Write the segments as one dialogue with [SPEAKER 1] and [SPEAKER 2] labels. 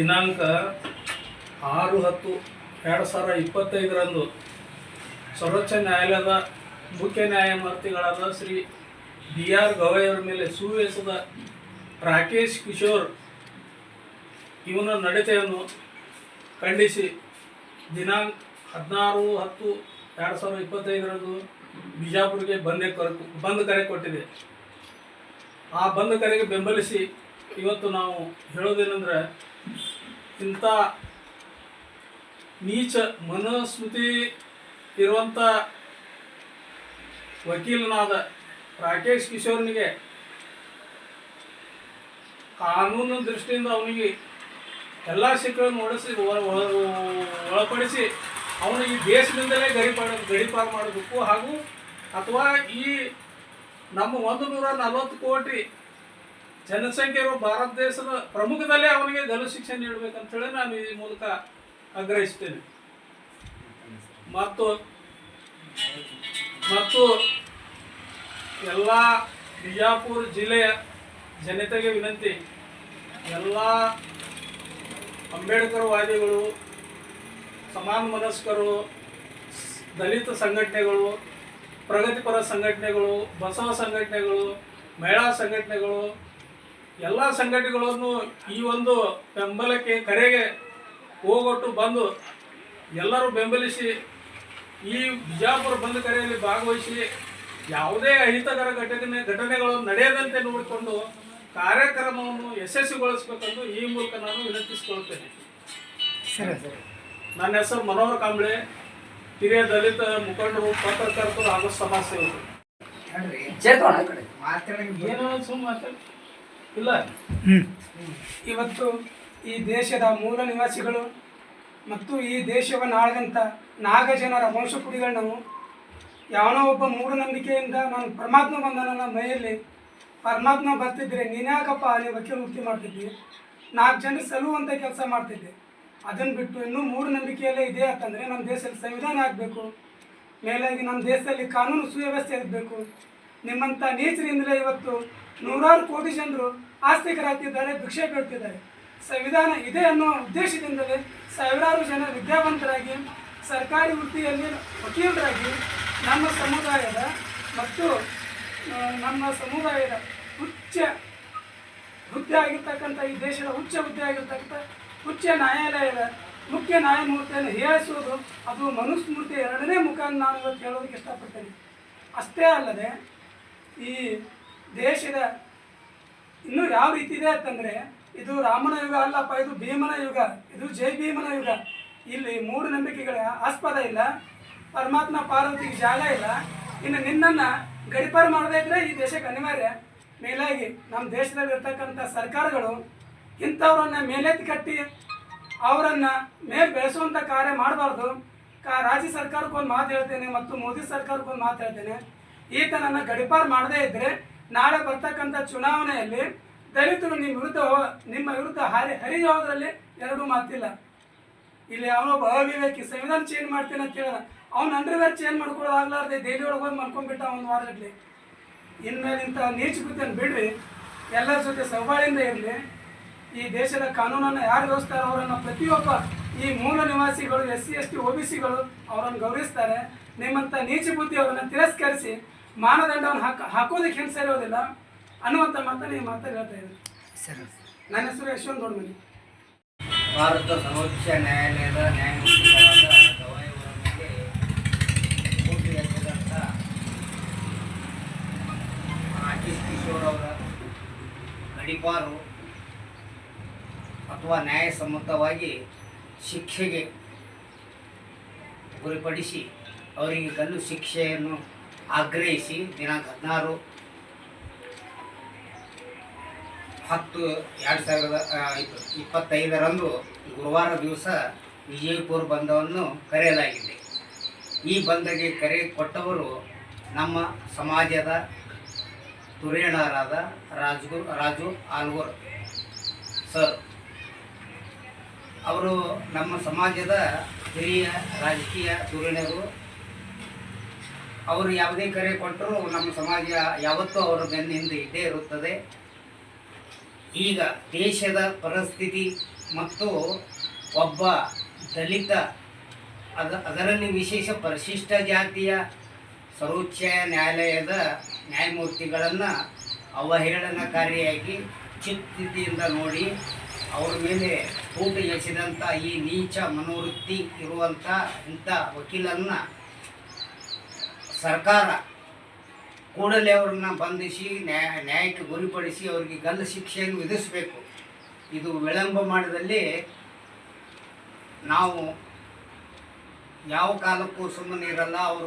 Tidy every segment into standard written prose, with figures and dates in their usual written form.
[SPEAKER 1] ದಿನಾಂಕ 6/10/2025 ಸರ್ವೋಚ್ಚ ನ್ಯಾಯಾಲಯದ ಮುಖ್ಯ ನ್ಯಾಯಮೂರ್ತಿಗಳಾದ ಶ್ರೀ BR ಗವಾಯಿ ಅವರ ಮೇಲೆ ಸುವ್ಯಸದ ರಾಕೇಶ್ ಕಿಶೋರ್ ಇವನ ನಡತೆಯನ್ನು ಖಂಡಿಸಿ ದಿನಾಂಕ 16/10/2025 ಬಿಜಾಪುರಿಗೆ ಬಂದ್ ಕರೆ ಕೊಟ್ಟಿದೆ. ಆ ಬಂದ್ ಕರೆಗೆ ಬೆಂಬಲಿಸಿ ಇವತ್ತು ನಾವು ಹೇಳೋದೇನೆಂದರೆ, ಇಂಥ ನೀಚ ಮನಸ್ಮೃತಿ ಇರುವಂಥ ವಕೀಲನಾದ ರಾಕೇಶ್ ಕಿಶೋರ್ನಿಗೆ ಕಾನೂನು ದೃಷ್ಟಿಯಿಂದ ಅವನಿಗೆ ಎಲ್ಲ ಶಿಕ್ಷೆಗಳನ್ನು ಒಳಪಡಿಸಿ ಅವನಿಗೆ ದೇಶದಿಂದಲೇ ಗಡೀಪಾರು ಮಾಡಬೇಕು, ಹಾಗೂ ಅಥವಾ ಈ ನಮ್ಮ 140 ಕೋಟಿ ಜನಸಂಖ್ಯೆ ಇರುವ ಭಾರತ ದೇಶದ ಪ್ರಮುಖದಲ್ಲೇ ಅವನಿಗೆ ಗಲ್ಲು ಶಿಕ್ಷೆ ನೀಡಬೇಕಂತೇಳಿ ನಾನು ಈ ಮೂಲಕ ಆಗ್ರಹಿಸ್ತೇನೆ. ಮತ್ತು ಎಲ್ಲ ಬಿಜಾಪುರ ಜಿಲ್ಲೆಯ ಜನತೆಗೆ ವಿನಂತಿ, ಎಲ್ಲ ಅಂಬೇಡ್ಕರ್ ವಾದಿಗಳು, ಸಮಾನ ಮನಸ್ಕರು, ದಲಿತ ಸಂಘಟನೆಗಳು, ಪ್ರಗತಿಪರ ಸಂಘಟನೆಗಳು, ಬಸವ ಸಂಘಟನೆಗಳು, ಮಹಿಳಾ ಸಂಘಟನೆಗಳು, ಎಲ್ಲ ಸಂಘಟನೆಗಳನ್ನು ಈ ಒಂದು ಬೆಂಬಲಕ್ಕೆ ಕರೆಗೆ ಹೋಗೊಟ್ಟು ಬಂದು ಎಲ್ಲರೂ ಬೆಂಬಲಿಸಿ ಈ ಬಿಜಾಪುರ ಬಂದ್ ಕರೆಯಲ್ಲಿ ಭಾಗವಹಿಸಿ ಯಾವುದೇ ಅಹಿತಕರ ಘಟನೆಗಳು ನಡೆಯದಂತೆ ನೋಡಿಕೊಂಡು ಕಾರ್ಯಕ್ರಮವನ್ನು ಯಶಸ್ವಿಗೊಳಿಸಬೇಕೆಂದು ಈ ಮೂಲಕ ನಾನು ವಿನಂತಿಸಿಕೊಳ್ಳುತ್ತೇನೆ. ನನ್ನ ಹೆಸರು ಮನೋಹರ್ ಕಾಂಬ್ಳೆ, ಹಿರಿಯ ದಲಿತ ಮುಖಂಡರು, ಪತ್ರಕರ್ತರು ಹಾಗೂ ಸಮಾಜ ಸೇವಕರು. ಏನೋ ಇಲ್ಲ,
[SPEAKER 2] ಇವತ್ತು ಈ ದೇಶದ ಮೂಲ ನಿವಾಸಿಗಳು ಮತ್ತು ಈ ದೇಶವನ್ನು ಆಳಿದಂಥ ನಾಗಜನರ ವಂಶಕುಡಿಗಳನ್ನು ಯಾವನೋ ಒಬ್ಬ ಮೂಢನಂಬಿಕೆಯಿಂದ ನಾನು ಪರಮಾತ್ಮ ಬಂದ ನನ್ನ ಮೈಯಲ್ಲಿ ಪರಮಾತ್ಮ ಬರ್ತಿದ್ರೆ ನೀನ್ಯಾಕಪ್ಪ ಅಲ್ಲಿ ವಕೀಲ ವೃತ್ತಿ ಮಾಡ್ತಿದ್ದೆ, 4 ಜನ ಸಲ್ಲುವಂಥ ಕೆಲಸ ಮಾಡ್ತಿದ್ದೆ. ಅದನ್ನು ಬಿಟ್ಟು ಇನ್ನೂ ಮೂಢನಂಬಿಕೆಯಲ್ಲೇ ಇದೆ ಅಂತಂದರೆ ನಮ್ಮ ದೇಶದಲ್ಲಿ ಸಂವಿಧಾನ ಆಗಬೇಕು, ಮೇಲಾಗಿ ನಮ್ಮ ದೇಶದಲ್ಲಿ ಕಾನೂನು ಸುವ್ಯವಸ್ಥೆ ಆಗಬೇಕು. ನಿಮ್ಮಂಥ ನೀಚರಿಂದಲೇ ಇವತ್ತು 100 ಕೋಟಿ ಜನರು ಆಸ್ತಿಕರಾಗ್ತಿದ್ದಾರೆ, ಭಿಕ್ಷೆ ಬೇಡ್ತಿದ್ದಾರೆ. ಸಂವಿಧಾನ ಇದೆ ಅನ್ನೋ ಉದ್ದೇಶದಿಂದಲೇ ಸಾವಿರಾರು ಜನ ವಿದ್ಯಾವಂತರಾಗಿ ಸರ್ಕಾರಿ ವೃತ್ತಿಯಲ್ಲಿ ವಕೀಲರಾಗಿ ನಮ್ಮ ಸಮುದಾಯದ ಉಚ್ಚ ಹುದ್ದೆ ಆಗಿರ್ತಕ್ಕಂಥ, ಈ ದೇಶದ ಉಚ್ಚ ಹುದ್ದೆ ಆಗಿರ್ತಕ್ಕಂಥ ಉಚ್ಚ ನ್ಯಾಯಾಲಯದ ಮುಖ್ಯ ನ್ಯಾಯಮೂರ್ತಿಯನ್ನು ಹೇಳಿಸುವುದು ಅದು ಮನುಸ್ಮೃತಿ 2ನೇ ಮುಖ ನಾನು ಇವತ್ತು ಹೇಳೋದಕ್ಕೆ ಇಷ್ಟಪಡ್ತೇನೆ. ಅಷ್ಟೇ ಅಲ್ಲದೆ ಈ ದೇಶದ ಇನ್ನೂ ಯಾವ ರೀತಿ ಇದೆ ಅಂತಂದರೆ, ಇದು ರಾಮನ ಯುಗ ಅಲ್ಲಪ್ಪ, ಇದು ಭೀಮನ ಯುಗ, ಇದು ಜೈ ಭೀಮನ ಯುಗ. ಇಲ್ಲಿ ಮೂಢನಂಬಿಕೆಗಳ ಆಸ್ಪದ ಇಲ್ಲ, ಪರಮಾತ್ಮ ಪಾರ್ವತಿಗೆ ಜಾಗ ಇಲ್ಲ. ಇನ್ನು ನಿನ್ನನ್ನು ಗಡಿಪಾರು ಮಾಡದೇ ಇದ್ದರೆ ಈ ದೇಶಕ್ಕೆ ಅನಿವಾರ್ಯ. ಮೇಲಾಗಿ ನಮ್ಮ ದೇಶದಲ್ಲಿ ಇರ್ತಕ್ಕಂಥ ಸರ್ಕಾರಗಳು ಇಂಥವ್ರನ್ನ ಮೇಲೆತ್ತಿ ಕಟ್ಟಿ ಅವರನ್ನು ಮೇಲೆ ಬೆಳೆಸುವಂಥ ಕಾರ್ಯ ಮಾಡಬಾರ್ದು. ರಾಜ್ಯ ಸರ್ಕಾರಕ್ಕೊಂದು ಮಾತು ಹೇಳ್ತೇನೆ ಮತ್ತು ಮೋದಿ ಸರ್ಕಾರಕ್ಕೊಂದು ಮಾತು ಹೇಳ್ತೇನೆ, ಈತನನ್ನು ಗಡಿಪಾರು ಮಾಡದೇ ಇದ್ದರೆ ನಾಳೆ ಬರ್ತಕ್ಕಂಥ ಚುನಾವಣೆಯಲ್ಲಿ ದಲಿತರು ನಿಮ್ಮ ವಿರುದ್ಧ ಹರಿಯೋದ್ರಲ್ಲಿ 2 ಮಾತಿಲ್ಲ. ಇಲ್ಲಿ ಅವನೊಬ್ಬ ಅವಿವೇಕಿ ಸಂವಿಧಾನ ಚೇಂಜ್ ಮಾಡ್ತೇನೆ ಅಂತ ಹೇಳಿದ, ಅವ್ನು ಅಂಡರ್ವೇರ್ ಚೇಂಜ್ ಮಾಡ್ಕೊಳ್ಳೋದಾಗ್ಲಾರ್ದೆ ದೆಹಲಿ ಒಳಗೆ ಹೋಗಿ ಮಾಡ್ಕೊಂಡ್ಬಿಟ್ಟ 1 ವಾರದಲ್ಲಿ. ಇನ್ಮೇಲೆ ಇಂಥ ನೀಚ ಕೃತಿಯನ್ನು ಬಿಡ್ರಿ, ಎಲ್ಲರ ಜೊತೆ ಸೌಹಾರ್ದದಿಂದ ಇರಲಿ. ಈ ದೇಶದ ಕಾನೂನನ್ನು ಯಾರು ವ್ಯವಸ್ಥಾರ ಅವರನ್ನು ಪ್ರತಿಯೊಬ್ಬ ಈ ಮೂಲ ನಿವಾಸಿಗಳು, SC ST OBCಗಳು ಅವರನ್ನು ಗೌರವಿಸ್ತಾರೆ. ನಿಮ್ಮಂಥ ನೀಚ ಬುದ್ಧಿ ಅವರನ್ನು ತಿರಸ್ಕರಿಸಿ ಮಾನದಂಡವನ್ನು ಹಾಕೋದಕ್ಕೆ ಹಿಂಸೆ ಇರೋದಿಲ್ಲ ಅನ್ನುವಂಥ ಮಾತನ್ನು ಈ ಮಾತನ್ನು ಹೇಳ್ತಾ ಇದ್ದೀನಿ. ನನ್ನ ಹೆಸರು ಯಶವಂತ್ ದೊಡ್ಡಮನಿ.
[SPEAKER 3] ಭಾರತ ಸರ್ವೋಚ್ಚ ನ್ಯಾಯಾಲಯದ ನ್ಯಾಯಮೂರ್ತಿಗಳಾದ ಗವಾಯಿ ಅವರ ಮೇಲೆ ಕೋರ್ಟ್ ಎಸೆದಂಥ ರಾಕೇಶ್ ಕಿಶೋರ್ ಅವರ ಗಡೀಪಾರು ಅಥವಾ ನ್ಯಾಯಸಮ್ಮತವಾಗಿ ಶಿಕ್ಷೆಗೆ ಗುರಿಪಡಿಸಿ ಅವರಿಗೆ ಗಲ್ಲು ಶಿಕ್ಷೆಯನ್ನು ಆಗ್ರಹಿಸಿ ದಿನಾಂಕ 16/10/2025 ಗುರುವಾರ ದಿವಸ ವಿಜಯಪುರ ಬಂಧವನ್ನು ಕರೆಯಲಾಗಿದೆ. ಈ ಬಂದ್ಗೆ ಕರೆ ಕೊಟ್ಟವರು ನಮ್ಮ ಸಮಾಜದ ತುರೇಣರಾದ ರಾಜು ಆಲ್ಗೂರ್ ಸರ್. ಅವರು ನಮ್ಮ ಸಮಾಜದ ಹಿರಿಯ ರಾಜಕೀಯ ಧುರೀಣರು. ಅವರು ಯಾವುದೇ ಕರೆ ಕೊಟ್ಟರೂ ನಮ್ಮ ಸಮಾಜ ಯಾವತ್ತೂ ಅವರ ಬೆನ್ನಿಂದ ಇದ್ದೇ ಇರುತ್ತದೆ. ಈಗ ದೇಶದ ಪರಿಸ್ಥಿತಿ ಮತ್ತು ಒಬ್ಬ ದಲಿತ ಅದರಲ್ಲಿ ವಿಶೇಷ ಪರಿಶಿಷ್ಟ ಜಾತಿಯ ಸರ್ವೋಚ್ಚ ನ್ಯಾಯಾಲಯದ ನ್ಯಾಯಮೂರ್ತಿಗಳನ್ನು ಅವಹೇಳನಕಾರಿಯಾಗಿ ಚಿತ್ತಿಯಿಂದ ನೋಡಿ ಅವರ ಮೇಲೆ ಕೂಟು ಎಸೆದಂಥ ಈ ನೀಚ ಮನೋವೃತ್ತಿ ಇರುವಂಥ ಇಂಥ ವಕೀಲರನ್ನ ಸರ್ಕಾರ ಕೂಡಲೇ ಅವ್ರನ್ನ ಬಂಧಿಸಿ ನ್ಯಾಯಕ್ಕೆ ಗುರಿಪಡಿಸಿ ಅವರಿಗೆ ಗಲ್ಲು ಶಿಕ್ಷೆಯನ್ನು ವಿಧಿಸಬೇಕು. ಇದು ವಿಳಂಬ ಮಾಡಿದಲ್ಲಿ ನಾವು ಯಾವ ಕಾಲಕ್ಕೂ ಸುಮ್ಮನೆ ಇರಲ್ಲ. ಅವ್ರ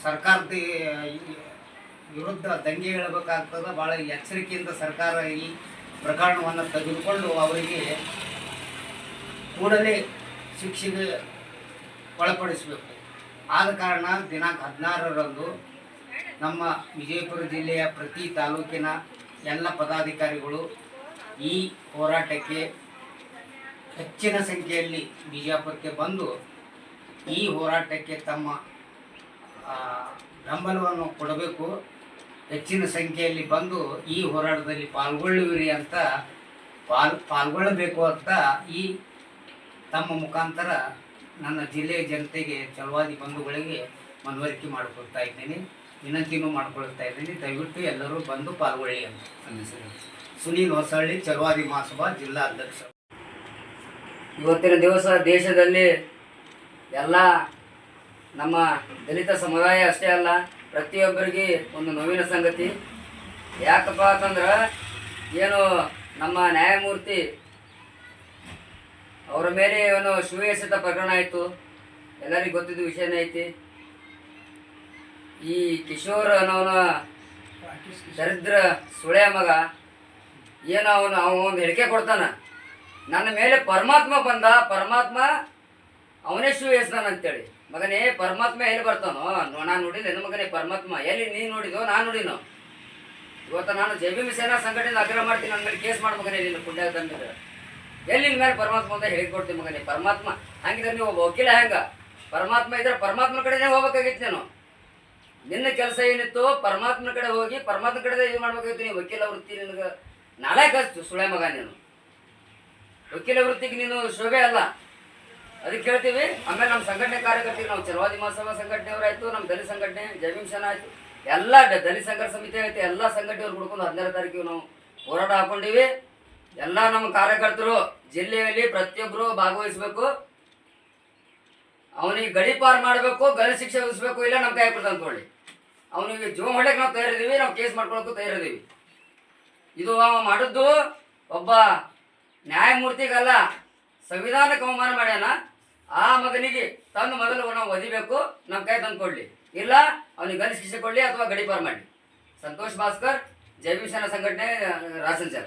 [SPEAKER 3] ಸರ್ಕಾರದ ವಿರುದ್ಧ ದಂಗೆ ಹೇಳಬೇಕಾಗ್ತದೆ. ಭಾಳ ಎಚ್ಚರಿಕೆಯಿಂದ ಸರ್ಕಾರ ಈ ಪ್ರಕರಣವನ್ನು ತೆಗೆದುಕೊಂಡು ಅವರಿಗೆ ಕೂಡಲೇ ಶಿಕ್ಷೆಗೆ ಒಳಪಡಿಸಬೇಕು. ಆದ ಕಾರಣ ದಿನಾಂಕ 16ರಂದು ನಮ್ಮ ವಿಜಯಪುರ ಜಿಲ್ಲೆಯ ಪ್ರತಿ ತಾಲೂಕಿನ ಎಲ್ಲ ಪದಾಧಿಕಾರಿಗಳು ಈ ಹೋರಾಟಕ್ಕೆ ಹೆಚ್ಚಿನ ಸಂಖ್ಯೆಯಲ್ಲಿ ಬಿಜಾಪುರಕ್ಕೆ ಬಂದು ಈ ಹೋರಾಟಕ್ಕೆ ತಮ್ಮ ಬೆಂಬಲವನ್ನು ಕೊಡಬೇಕು. ಹೆಚ್ಚಿನ ಸಂಖ್ಯೆಯಲ್ಲಿ ಬಂದು ಈ ಹೋರಾಟದಲ್ಲಿ ಪಾಲ್ಗೊಳ್ಳುವಿರಿ ಅಂತ ಪಾಲ್ಗೊಳ್ಳಬೇಕು ಅಂತ ಈ ತಮ್ಮ ಮುಖಾಂತರ ನನ್ನ ಜಿಲ್ಲೆಯ ಜನತೆಗೆ ಛಲವಾದಿ ಬಂಧುಗಳಿಗೆ ಮನವರಿಕೆ ಮಾಡಿಕೊಳ್ತಾ ಇದ್ದೀನಿ, ವಿನಂತಿನೂ ಮಾಡ್ಕೊಳ್ತಾ ಇದ್ದೀನಿ. ದಯವಿಟ್ಟು ಎಲ್ಲರೂ ಬಂದು ಪಾಲ್ಗೊಳ್ಳಿ ಅಂತ ಅನ್ನಿಸಿದೆ. ಸುನೀಲ್ ಹೊಸಳ್ಳಿ, ಛಲವಾದಿ ಮಹಾಸಭಾ ಜಿಲ್ಲಾ ಅಧ್ಯಕ್ಷ.
[SPEAKER 4] ಇವತ್ತಿನ ದಿವಸ ದೇಶದಲ್ಲಿ ಎಲ್ಲ ನಮ್ಮ ದಲಿತ ಸಮುದಾಯ ಅಷ್ಟೇ ಅಲ್ಲ, ಪ್ರತಿಯೊಬ್ಬರಿಗೆ ಒಂದು ನೋವಿನ ಸಂಗತಿ. ಯಾಕಪ್ಪ ಅಂತಂದ್ರೆ ಏನು ನಮ್ಮ ನ್ಯಾಯಮೂರ್ತಿ ಅವರ ಮೇಲೆ ಏನು ಸುವ್ಯವಸ್ಥಿತ ಪ್ರಕರಣ ಆಯಿತು, ಎಲ್ಲರಿಗೂ ಗೊತ್ತಿದ್ದ ವಿಷಯನೇ ಐತಿ. ಈ ಕಿಶೋರ್ ಅನ್ನೋನ ದರಿದ್ರ ಸುಳ್ಯ ಮಗ ಏನು ಅವನು ಒಂದು ಹೇಳಿಕೆ ಕೊಡ್ತಾನ, ನನ್ನ ಮೇಲೆ ಪರಮಾತ್ಮ ಬಂದ, ಪರಮಾತ್ಮ ಅವನೇ ಸುವ್ಯವಸ್ಥಾನ ಅಂತೇಳಿ. ಮಗನೇ ಪರಮಾತ್ಮ ಎಲ್ಲಿ ಬರ್ತಾನೋ ನಾನು ನೋಡಿಲ್ಲ ಮಗನೇ ಪರಮಾತ್ಮ ಎಲ್ಲಿ ನೀನು ನೋಡಿದೋ ನಾನು ನೋಡಿನೋ. ಇವತ್ತು ನಾನು ಜೆ.ಬಿ.ಎಂ ಸೇನಾ ಸಂಘಟನೆ ಆಗ್ರಹ ಮಾಡ್ತೀನಿ, ನನ್ನ ಮೇಲೆ ಕೇಸ್ ಮಾಡಿ ಮಗನೇ ನಿನ್ನ ಪುಣ್ಯ ತಂದಿದ್ರೆ ಎಲ್ಲಿ ನಿನ್ನ ಮೇಲೆ ಪರಮಾತ್ಮ ಅಂತ ಹೇಳಿಕೊಡ್ತೀನಿ ಮಗನೇ. ಪರಮಾತ್ಮ ಹಂಗಿದ್ರೆ ನೀವು ಒಬ್ಬ ವಕೀಲ ಹೆಂಗ? ಪರಮಾತ್ಮ ಇದ್ರೆ ಪರಮಾತ್ಮನ ಕಡೆನೇ ಹೋಗ್ಬೇಕಾಗಿತ್ತು. ನಾನು ನಿನ್ನ ಕೆಲಸ ಏನಿತ್ತು ಪರಮಾತ್ಮನ ಕಡೆ ಹೋಗಿ ಪರಮಾತ್ಮ ಕಡೆ ಇದು ಮಾಡ್ಬೇಕಾಗಿತ್ತು. ನೀವು ವಕೀಲ ವೃತ್ತಿ ನಿನಗೆ ನಾಲ್ಕು ಹಚ್ಚು ಸುಳೆ ಮಗ, ನೀನು ವಕೀಲ ವೃತ್ತಿಗೆ ನೀನು ಶೋಭೆ ಅಲ್ಲ. ಅದಕ್ಕೆ ಹೇಳ್ತೀವಿ. ಆಮೇಲೆ ನಮ್ಮ ಸಂಘಟನೆ ಕಾರ್ಯಕರ್ತರು, ನಾವು ಛಲವಾದಿ ಮಹಾಸಭಾ ಸಂಘಟನೆಯವರಾಯ್ತು, ನಮ್ಮ ದಲಿತ ಸಂಘಟನೆ ಜೆ.ಬಿ.ಎಂ ಸೇನಾ ಆಯಿತು, ಎಲ್ಲ ದಲಿತ ಸಂಘರ್ಷ ಸಮಿತಿ ಆಯ್ತು, ಎಲ್ಲ ಸಂಘಟನೆಯವ್ರು ಹುಡ್ಕೊಂಡು 16 ತಾರೀಕಿಗೆ ನಾವು ಹೋರಾಟ ಹಾಕೊಂಡಿವಿ. ಎಲ್ಲ ನಮ್ಮ ಕಾರ್ಯಕರ್ತರು ಜಿಲ್ಲೆಯಲ್ಲಿ ಪ್ರತಿಯೊಬ್ಬರು ಭಾಗವಹಿಸಬೇಕು. ಅವನಿಗೆ ಗಡಿಪಾರು ಮಾಡಬೇಕು, ಗಲ್ಲು ಶಿಕ್ಷೆ ವಿಧಿಸಬೇಕು, ಇಲ್ಲ ನಮ್ಮ ಕೈ ಕೊಡ್ತಾನೆ ತಗೊಳ್ಳಿ. ಅವನಿಗೆ ಜೀವ ಹೊಡೆಯಕ್ಕೆ ನಾವು ತಯಾರಿದ್ದೀವಿ, ನಾವು ಕೇಸ್ ಮಾಡ್ಕೊಳಕ್ಕೂ ತಯಾರಿದ್ದೀವಿ. ಇದು ಅವ ಮಾಡಿದ್ದು ಒಬ್ಬ ನ್ಯಾಯಮೂರ್ತಿಗಲ್ಲ, ಸಂವಿಧಾನಕ್ಕೆ ಅವಮಾನ ಮಾಡ್ಯಾನ. ಆ ಮಗನಿಗೆ ತಂದು ಮೊದಲು ನಾವು ಒದಿಬೇಕು, ನಮ್ಮ ಕೈ ತಂದು ಕೊಡಲಿ, ಇಲ್ಲ ಅವನಿಗೆ ಗಲ್ಲು ಶಿಕ್ಷೆ ಕೊಡಲಿ ಅಥವಾ ಗಡಿಪಾರು ಮಾಡಲಿ. ಸಂತೋಷ್ ಭಾಸ್ಕರ್, ಜೆ.ಬಿ.ಎಂ ಸೇನಾ ಸಂಘಟನೆ, ರಾಜಸಂಚಾರ.